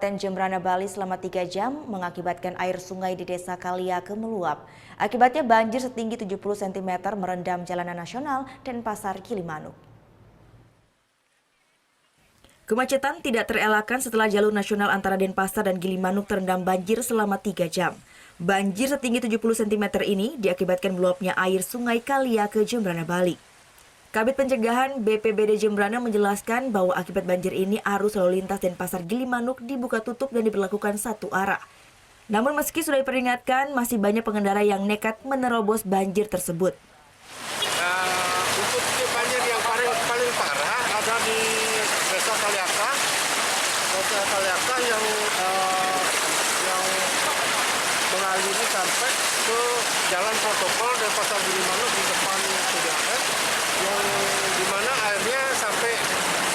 Jembrana Bali selama 3 jam mengakibatkan air sungai di Desa Kaliake meluap. Akibatnya banjir setinggi 70 cm merendam jalanan nasional dan pasar Gilimanuk. Kemacetan tidak terelakkan setelah jalur nasional antara Denpasar dan Gilimanuk terendam banjir selama 3 jam. Banjir setinggi 70 cm ini diakibatkan meluapnya air sungai Kaliake Jembrana Bali. Kabid Pencegahan BPBD Jembrana menjelaskan bahwa akibat banjir ini arus lalu lintas Denpasar Gilimanuk dibuka tutup dan diberlakukan satu arah. Namun meski sudah diperingatkan, masih banyak pengendara yang nekat menerobos banjir tersebut. Untuk banjir yang paling parah ada di Desa Kaliake yang mengaliri sampai ke Jalan Protokol Denpasar Gilimanuk di depan TDAS, yang dimana airnya sampai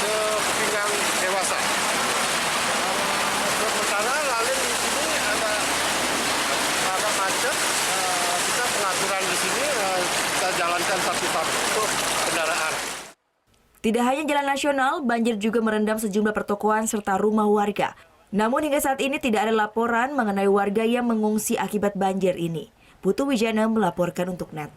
ke pinggang dewasa. Sementara lalu di sini agak macet. Kita pengaturan di sini kita jalankan satu-satu untuk kendaraan. Tidak hanya jalan nasional, banjir juga merendam sejumlah pertokoan serta rumah warga. Namun hingga saat ini tidak ada laporan mengenai warga yang mengungsi akibat banjir ini. Putu Wijana melaporkan untuk NET.